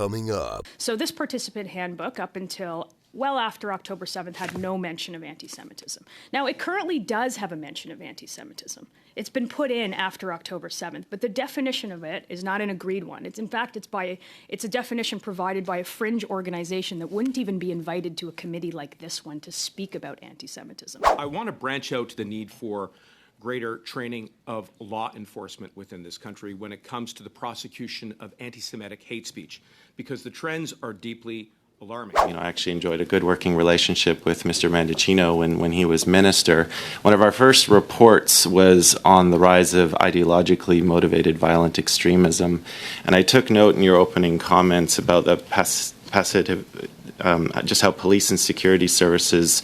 coming up. So this participant handbook, up until well after October 7th, had no mention of anti-Semitism. Now, it currently does have a mention of anti-Semitism. It's been put in after October 7th, but the definition of it is not an agreed one. It's a definition provided by a fringe organization that wouldn't even be invited to a committee like this one to speak about anti-Semitism. I want to branch out to the need for greater training of law enforcement within this country when it comes to the prosecution of anti-Semitic hate speech, because the trends are deeply alarming. I actually enjoyed a good working relationship with Mr. Mendicino when he was minister. One of our first reports was on the rise of ideologically motivated violent extremism. And I took note in your opening comments about the just how police and security services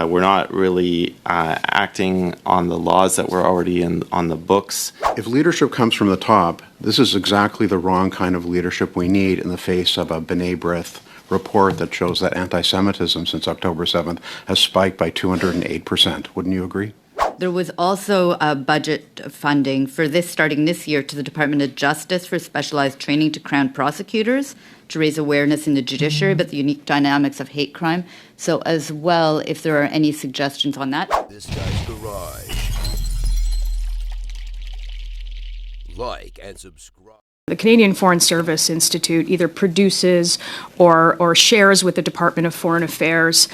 were not really acting on the laws that were already on the books. If leadership comes from the top, this is exactly the wrong kind of leadership we need in the face of a B'nai B'rith report that shows that anti-Semitism since October 7th has spiked by 208%. Wouldn't you agree? There was also budget funding for this starting this year to the Department of Justice for specialized training to Crown prosecutors to raise awareness in the judiciary about the unique dynamics of hate crime. So as well, if there are any suggestions on that. This guy's garage. Like and subscribe. The Canadian Foreign Service Institute either produces or shares with the Department of Foreign Affairs.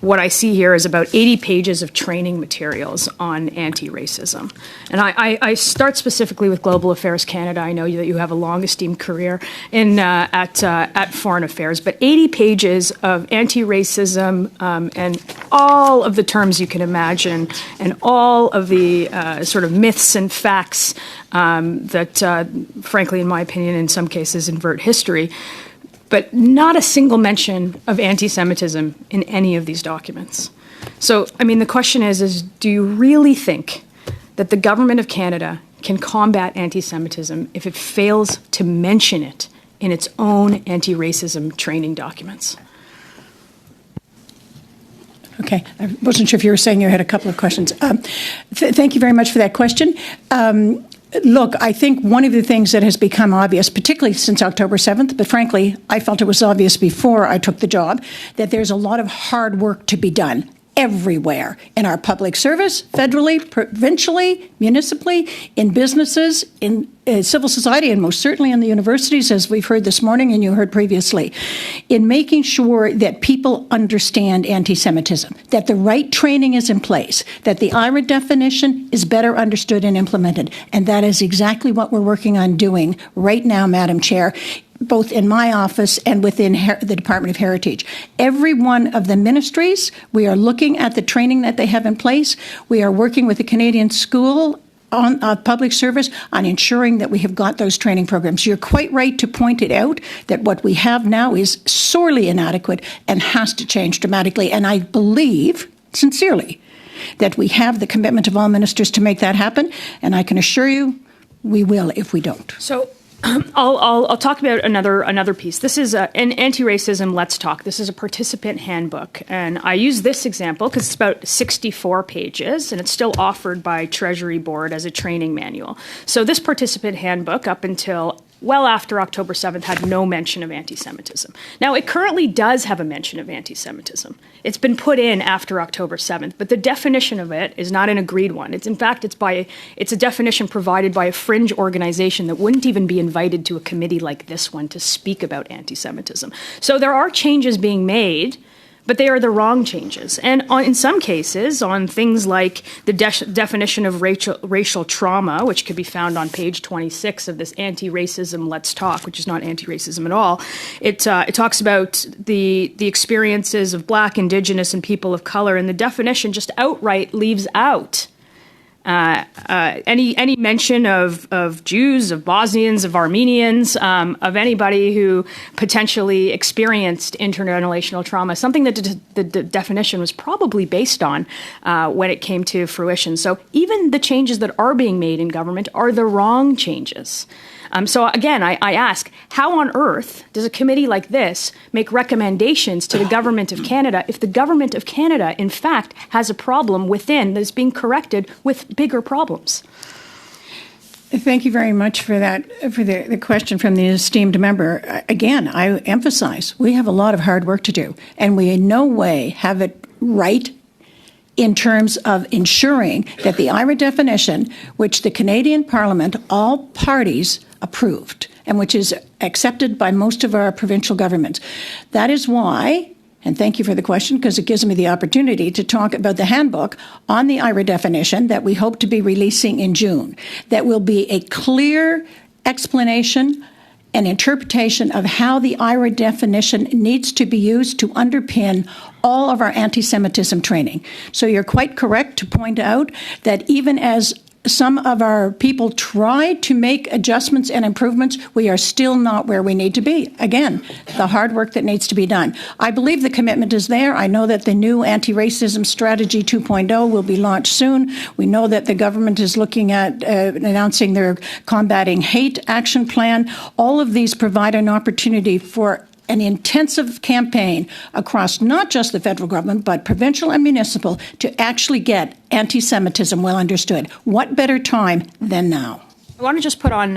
What I see here is about 80 pages of training materials on anti-racism. And I start specifically with Global Affairs Canada. I know that you have a long esteemed career at Foreign Affairs, but 80 pages of anti-racism and all of the terms you can imagine and all of the sort of myths and facts that, frankly, in my opinion, in some cases invert history. But not a single mention of anti-Semitism in any of these documents. So, I mean, the question is do you really think that the government of Canada can combat anti-Semitism if it fails to mention it in its own anti-racism training documents? Okay, I wasn't sure if you were saying you had a couple of questions. Thank you very much for that question. Look, I think one of the things that has become obvious, particularly since October 7th, but frankly, I felt it was obvious before I took the job, that there's a lot of hard work to be done everywhere in our public service, federally, provincially, municipally, in businesses, in civil society, and most certainly in the universities, as we've heard this morning and you heard previously, in making sure that people understand anti-Semitism, that the right training is in place, that the IRA definition is better understood and implemented. And that is exactly what we're working on doing right now, Madam Chair, both in my office and within the Department of Heritage. Every one of the ministries, we are looking at the training that they have in place. We are working with the Canadian School on public service on ensuring that we have got those training programs. You're quite right to point it out that what we have now is sorely inadequate and has to change dramatically. And I believe, sincerely, that we have the commitment of all ministers to make that happen. And I can assure you we will if we don't. So I'll talk about another piece. This is an anti-racism Let's Talk. This is a participant handbook, and I use this example because it's about 64 pages, and it's still offered by Treasury Board as a training manual. So this participant handbook, up until well after October 7th, had no mention of anti-Semitism. Now, it currently does have a mention of anti-Semitism. It's been put in after October 7th, but the definition of it is not an agreed one. It's a definition provided by a fringe organization that wouldn't even be invited to a committee like this one to speak about anti-Semitism. So there are changes being made, but they are the wrong changes. And in some cases, on things like the definition of racial trauma, which could be found on page 26 of this Anti-Racism Let's Talk, which is not anti-racism at all, it talks about the experiences of Black, Indigenous, and people of color, and the definition just outright leaves out any mention of Jews, of Bosnians, of Armenians, of anybody who potentially experienced intergenerational trauma, something that the definition was probably based on when it came to fruition. So even the changes that are being made in government are the wrong changes. So again, I ask, how on earth does a committee like this make recommendations to the Government of Canada if the Government of Canada, in fact, has a problem within that is being corrected with bigger problems? Thank you very much for that, for the question from the esteemed member. Again, I emphasize we have a lot of hard work to do, and we in no way have it right in terms of ensuring that the IRA definition, which the Canadian Parliament, all parties approved, and which is accepted by most of our provincial governments. That is why, and thank you for the question, because it gives me the opportunity to talk about the handbook on the IRA definition that we hope to be releasing in June. That will be a clear explanation and interpretation of how the IRA definition needs to be used to underpin all of our anti-Semitism training. So you're quite correct to point out that even as some of our people try to make adjustments and improvements, we are still not where we need to be. Again, the hard work that needs to be done. I believe the commitment is there. I know that the new anti-racism strategy 2.0 will be launched soon. We know that the government is looking at announcing their combating hate action plan. All of these provide an opportunity for an intensive campaign across not just the federal government, but provincial and municipal to actually get anti-Semitism well understood. What better time than now? I want to just put on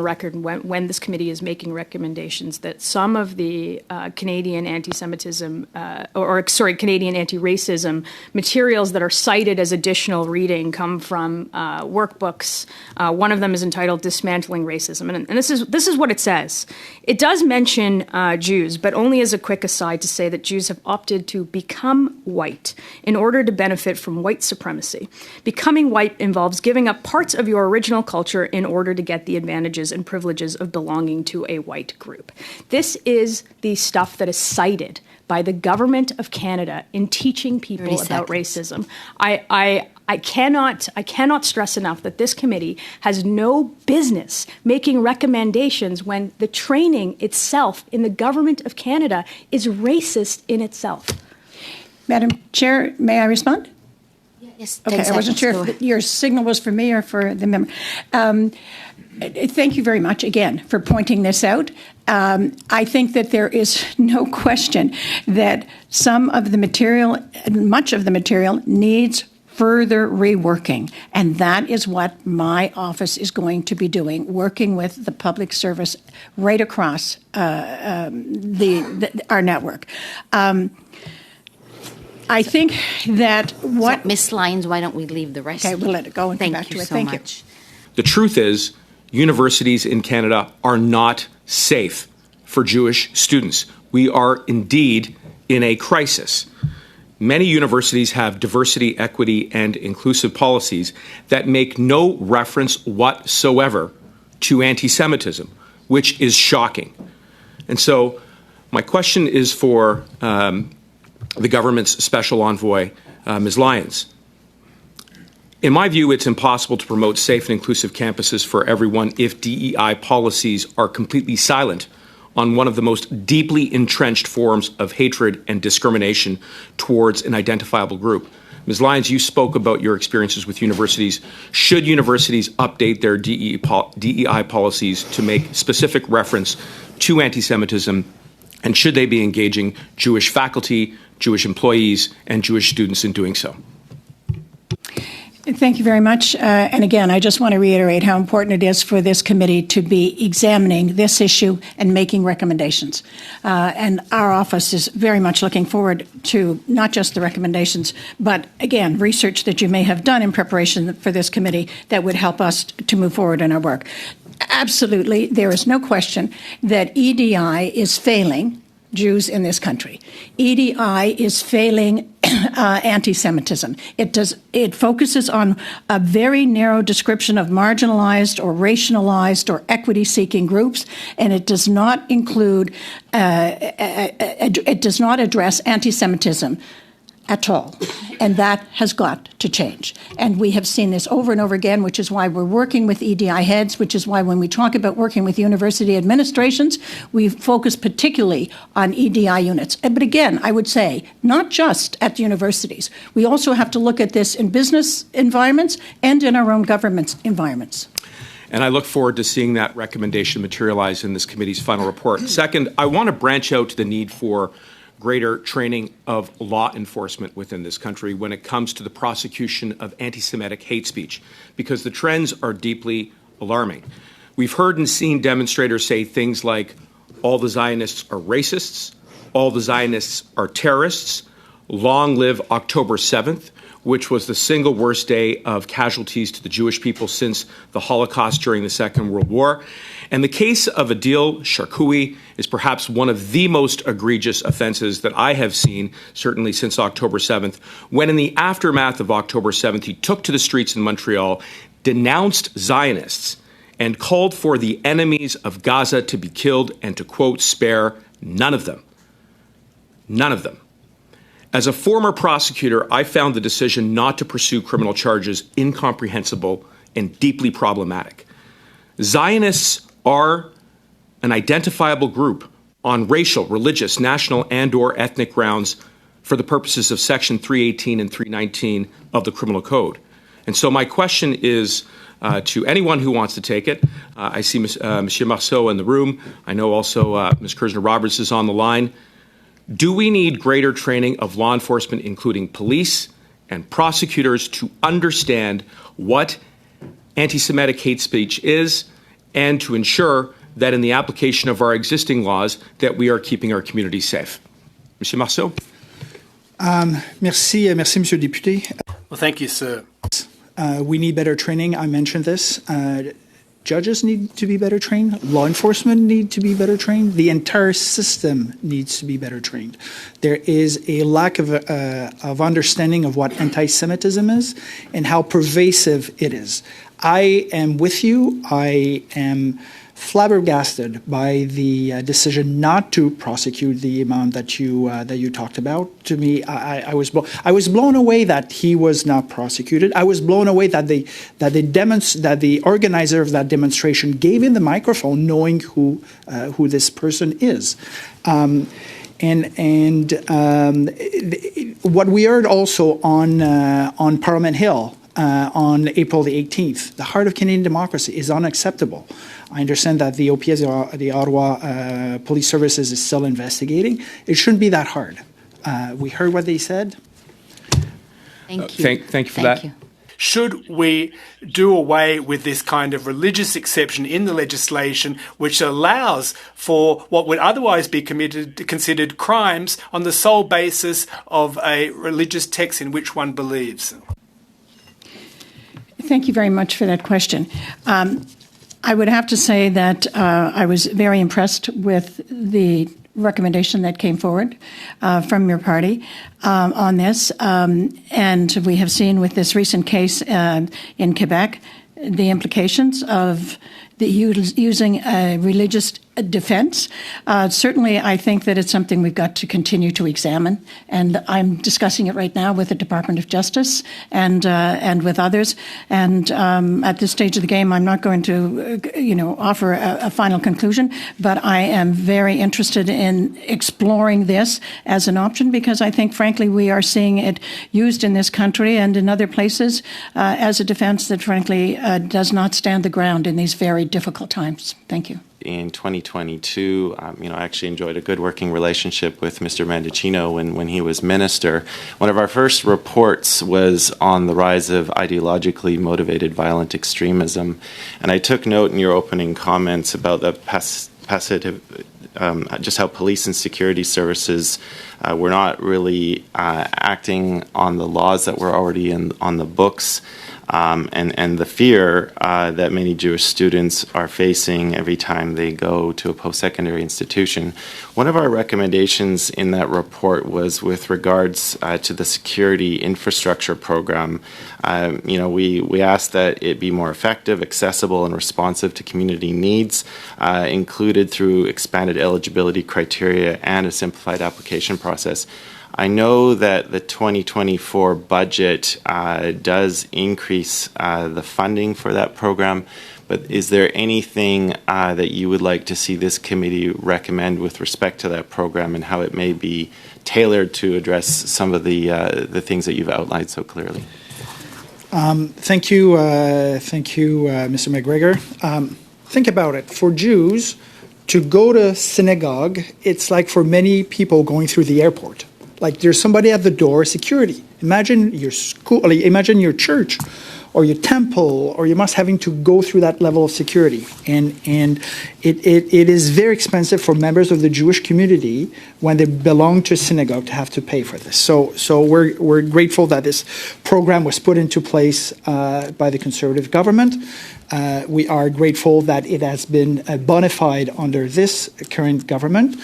record when this committee is making recommendations that some of the Canadian anti-Semitism, Canadian anti-racism materials that are cited as additional reading come from workbooks. One of them is entitled "Dismantling Racism," and this is what it says. It does mention Jews, but only as a quick aside to say that Jews have opted to become white in order to benefit from white supremacy. Becoming white involves giving up parts of your original culture in order to get the advantages and privileges of belonging to a white group. This is the stuff that is cited by the government of Canada in teaching people about racism. I cannot stress enough that this committee has no business making recommendations when the training itself in the government of Canada is racist in itself. Madam Chair, may I respond? Yes, okay, I wasn't sure if your signal was for me or for the member. Thank you very much again for pointing this out. I think that there is no question that some of the material, much of the material, needs further reworking, and that is what my office is going to be doing, working with the public service right across our network. I think that what... So, Ms. Lyons, why don't we leave the rest? Okay, we'll let it go and come back to it. Thank you. The truth is, universities in Canada are not safe for Jewish students. We are indeed in a crisis. Many universities have diversity, equity, and inclusive policies that make no reference whatsoever to anti-Semitism, which is shocking. And so my question is for the government's special envoy, Ms. Lyons. In my view, it's impossible to promote safe and inclusive campuses for everyone if DEI policies are completely silent on one of the most deeply entrenched forms of hatred and discrimination towards an identifiable group. Ms. Lyons, you spoke about your experiences with universities. Should universities update their DEI policies to make specific reference to anti-Semitism, and should they be engaging Jewish faculty, Jewish employees, and Jewish students in doing so? Thank you very much. And again, I just want to reiterate how important it is for this committee to be examining this issue and making recommendations. And our office is very much looking forward to not just the recommendations, but again, research that you may have done in preparation for this committee that would help us to move forward in our work. Absolutely, there is no question that EDI is failing Jews in this country. EDI is failing anti-Semitism. It focuses on a very narrow description of marginalized or racialized or equity-seeking groups, and it does not include, it does not address anti-Semitism at all. And that has got to change. And we have seen this over and over again, which is why we're working with EDI heads, which is why when we talk about working with university administrations, we focus particularly on EDI units. But again, I would say, not just at the universities. We also have to look at this in business environments and in our own government environments. And I look forward to seeing that recommendation materialize in this committee's final report. Second, I want to branch out to the need for greater training of law enforcement within this country when it comes to the prosecution of anti-Semitic hate speech, because the trends are deeply alarming. We've heard and seen demonstrators say things like, all the Zionists are racists, all the Zionists are terrorists, long live October 7th, which was the single worst day of casualties to the Jewish people since the Holocaust during the Second World War. And the case of Adil Sharkoui is perhaps one of the most egregious offenses that I have seen, certainly since October 7th, when in the aftermath of October 7th, he took to the streets in Montreal, denounced Zionists, and called for the enemies of Gaza to be killed and to, quote, spare none of them. None of them. As a former prosecutor, I found the decision not to pursue criminal charges incomprehensible and deeply problematic. Zionists are an identifiable group on racial, religious, national, and/or ethnic grounds for the purposes of Section 318 and 319 of the Criminal Code. And so my question is to anyone who wants to take it. I see Monsieur Marceau in the room. I know also Ms. Kirzner-Roberts is on the line. Do we need greater training of law enforcement, including police and prosecutors, to understand what anti-Semitic hate speech is and to ensure that in the application of our existing laws that we are keeping our communities safe? Monsieur Marceau? Merci, Monsieur le Député. Well, thank you, sir. We need better training. I mentioned this. Judges need to be better trained. Law enforcement need to be better trained. The entire system needs to be better trained. There is a lack of understanding of what anti-Semitism is and how pervasive it is. I am with you. I am flabbergasted by the decision not to prosecute the imam that you talked about. To me, I was blown away that he was not prosecuted. I was blown away that the organizer of that demonstration gave him the microphone, knowing who this person is. And what we heard also on Parliament Hill on April the 18th, the heart of Canadian democracy is unacceptable. I understand that the OPS, the Ottawa Police Services, is still investigating. It shouldn't be that hard. We heard what they said. Thank you. Thank you for that. Should we do away with this kind of religious exception in the legislation, which allows for what would otherwise be considered crimes on the sole basis of a religious text in which one believes? Thank you very much for that question. I would have to say that I was very impressed with the recommendation that came forward from your party on this. And we have seen with this recent case in Quebec the implications of using a religious defense. Certainly, I think that it's something we've got to continue to examine, and I'm discussing it right now with the Department of Justice and with others. And at this stage of the game, I'm not going to, offer a final conclusion, but I am very interested in exploring this as an option because I think, frankly, we are seeing it used in this country and in other places as a defense that, frankly, does not stand the ground in these very difficult times. Thank you. In 2022, I actually enjoyed a good working relationship with Mr. Mendicino when he was minister. One of our first reports was on the rise of ideologically motivated violent extremism. And I took note in your opening comments about the just how police and security services were not really acting on the laws that were already on the books. And the fear that many Jewish students are facing every time they go to a post-secondary institution. One of our recommendations in that report was with regards to the security infrastructure program. We asked that it be more effective, accessible, and responsive to community needs, included through expanded eligibility criteria and a simplified application process. I know that the 2024 budget does increase the funding for that program, but is there anything that you would like to see this committee recommend with respect to that program and how it may be tailored to address some of the things that you've outlined so clearly? Thank you, Mr. McGregor. Think about it. For Jews, to go to synagogue, it's like for many people going through the airport. Like there's somebody at the door, security. Imagine your school, imagine your church or your temple, or you must having to go through that level of security. And it is very expensive for members of the Jewish community when they belong to a synagogue to have to pay for this. So we're grateful that this program was put into place by the Conservative government. We are grateful that it has been bona fide under this current government.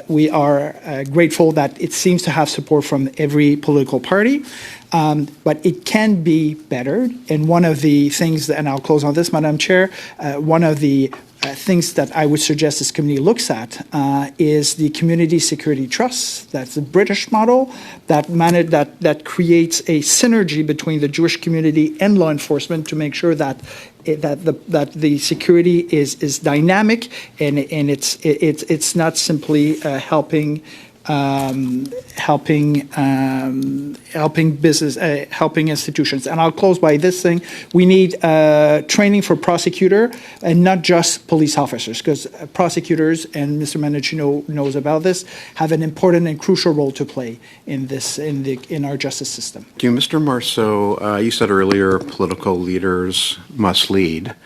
We are grateful that it seems to have support from every political party, but it can be bettered. And one of the things, and I'll close on this, Madam Chair, one of the things that I would suggest this committee looks at is the community security trust. That's the British model that creates a synergy between the Jewish community and law enforcement to make sure that the security is dynamic and it's not simply helping business, helping institutions. And I'll close by this thing. We need training for prosecutor and not just police officers, because prosecutors, and Mr. Mendicino knows about this, have an important and crucial role to play in this, in our justice system. Thank you. Mr. Marceau, you said earlier political leaders must lead.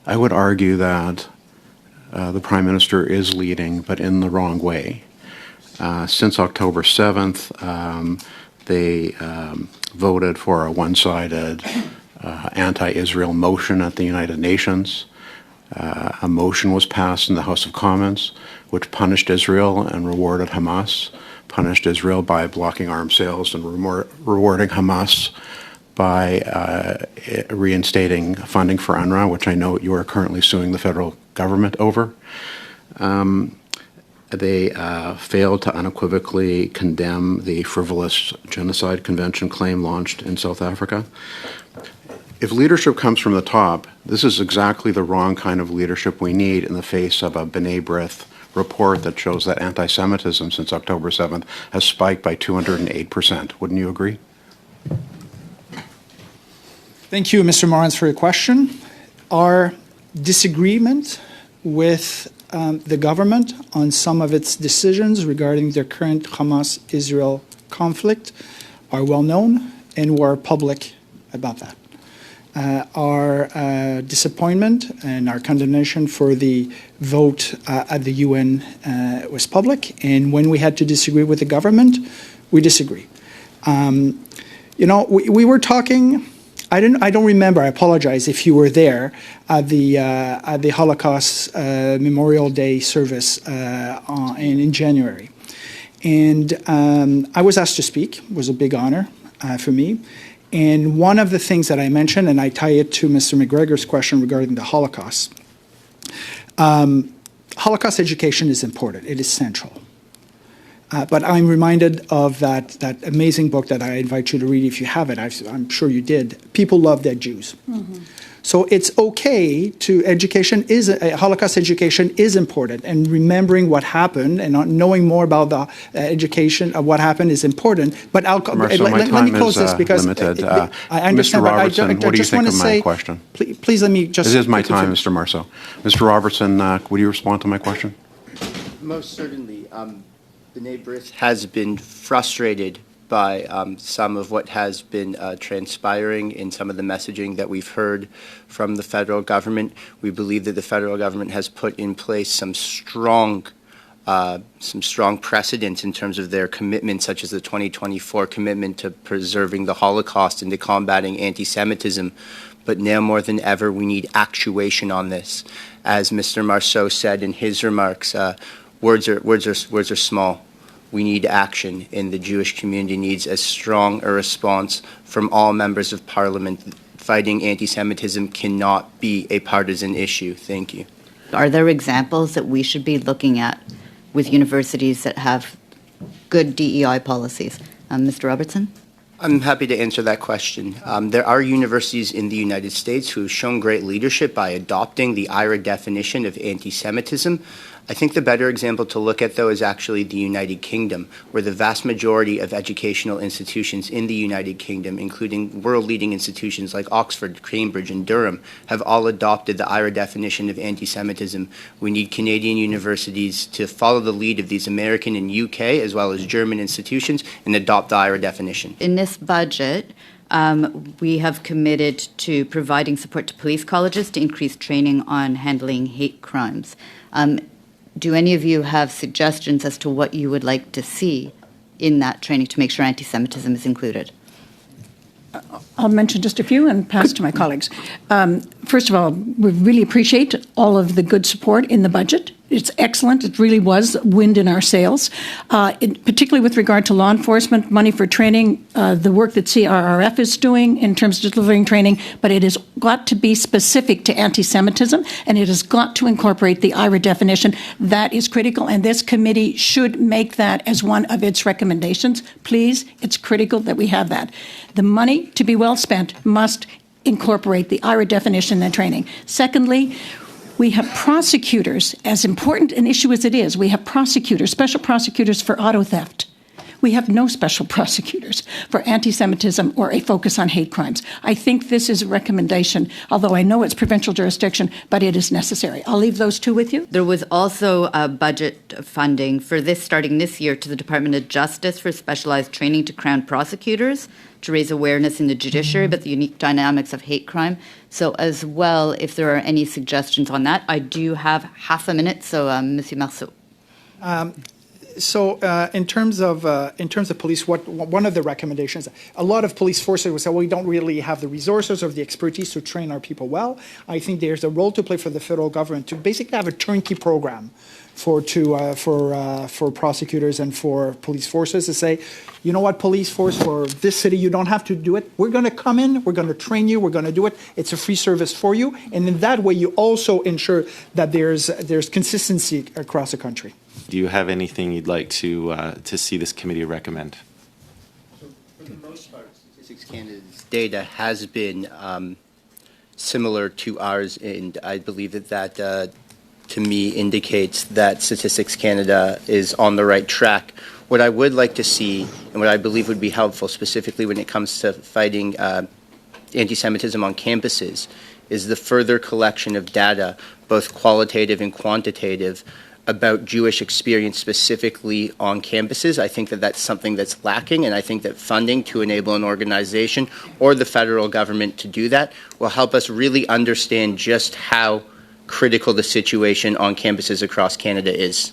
I would argue that the Prime Minister is leading, but in the wrong way. Since October 7th, they voted for a one-sided anti-Israel motion at the United Nations. A motion was passed in the House of Commons which punished Israel and rewarded Hamas, punished Israel by blocking arms sales and rewarding Hamas by reinstating funding for UNRWA, which I know you are currently suing the federal government over. They failed to unequivocally condemn the frivolous genocide convention claim launched in South Africa. If leadership comes from the top, this is exactly the wrong kind of leadership we need in the face of a B'nai B'rith report that shows that anti-Semitism since October 7th has spiked by 208%. Wouldn't you agree? Thank you, Mr. Morans, for your question. Our disagreement with the government on some of its decisions regarding the current Hamas-Israel conflict are well known, and we're public about that. Our disappointment and our condemnation for the vote at the UN was public, and when we had to disagree with the government, we disagree. We were talking. I don't remember. I apologize if you were there at the Holocaust Memorial Day service in January, and I was asked to speak. It was a big honor for me. And one of the things that I mentioned, and I tie it to Mr. McGregor's question regarding the Holocaust, Holocaust education is important. It is central. But I'm reminded of that amazing book that I invite you to read if you haven't. I'm sure you did. People Love Dead Jews. Mm-hmm. So it's okay to Holocaust education is important, and remembering what happened and knowing more about the education of what happened is important. But let me close this because limited. I understand. Mr. Robertson, but I what do you just think want of to my say, question? Please let me just. This is my time, Mr. Marceau. Mr. Robertson, would you respond to my question? Most certainly. B'nai B'rith has been frustrated by some of what has been transpiring in some of the messaging that we've heard from the federal government. We believe that the federal government has put in place some strong precedents in terms of their commitments, such as the 2024 commitment to preserving the Holocaust and to combating anti-Semitism. But now more than ever, we need actuation on this. As Mr. Marceau said in his remarks, words are small. We need action, and the Jewish community needs as strong a response from all members of Parliament. Fighting anti-Semitism cannot be a partisan issue. Thank you. Are there examples that we should be looking at with universities that have good DEI policies? Mr. Robertson? I'm happy to answer that question. There are universities in the United States who have shown great leadership by adopting the IRA definition of anti-Semitism. I think the better example to look at, though, is actually the United Kingdom, where the vast majority of educational institutions in the United Kingdom, including world-leading institutions like Oxford, Cambridge, and Durham, have all adopted the IRA definition of anti-Semitism. We need Canadian universities to follow the lead of these American and UK, as well as German institutions, and adopt the IRA definition. In this budget, We have committed to providing support to police colleges to increase training on handling hate crimes. Do any of you have suggestions as to what you would like to see in that training to make sure anti-Semitism is included? I'll mention just a few and pass to my colleagues. First of all, we really appreciate all of the good support in the budget. It's excellent. It really was wind in our sails, particularly with regard to law enforcement, money for training, the work that CRRF is doing in terms of delivering training, but it has got to be specific to anti-Semitism, and it has got to incorporate the IRA definition. That is critical, and this committee should make that as one of its recommendations. Please, it's critical that we have that. The money, to be well spent, must incorporate the IRA definition and training. Secondly, we have prosecutors, as important an issue as it is, we have prosecutors, special prosecutors for auto theft. We have no special prosecutors for anti-Semitism or a focus on hate crimes. I think this is a recommendation, although I know it's provincial jurisdiction, but it is necessary. I'll leave those two with you. There was also budget funding for this starting this year to the Department of Justice for specialized training to Crown prosecutors to raise awareness in the judiciary about the unique dynamics of hate crime. So as well, if there are any suggestions on that, I do have half a minute. So, Monsieur Marceau. In terms of police, one of the recommendations, a lot of police forces will say, well, we don't really have the resources or the expertise to train our people well. I think there's a role to play for the federal government to basically have a turnkey program for prosecutors and for police forces to say, you know what, police force for this city, you don't have to do it. We're going to come in, we're going to train you, we're going to do it. It's a free service for you, and in that way, you also ensure that there's consistency across the country. Do you have anything you'd like to see this committee recommend? For the most part, Statistics Canada's data has been similar to ours, and I believe that to me indicates that Statistics Canada is on the right track. What I would like to see, and what I believe would be helpful specifically when it comes to fighting anti-Semitism on campuses, is the further collection of data, both qualitative and quantitative, about Jewish experience specifically on campuses. I think that that's something that's lacking, and I think that funding to enable an organization or the federal government to do that will help us really understand just how critical the situation on campuses across Canada is.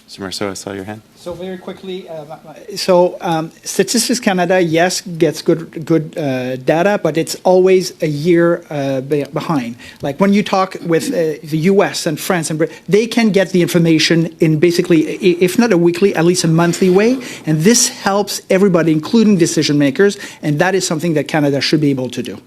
Mr. Marceau, I saw your hand. So very quickly, Statistics Canada, yes, gets good data, but it's always a year behind. Like when you talk with the U.S. and France and Britain, they can get the information in basically, if not a weekly, at least a monthly way, and this helps everybody, including decision makers, and that is something that Canada should be able to do.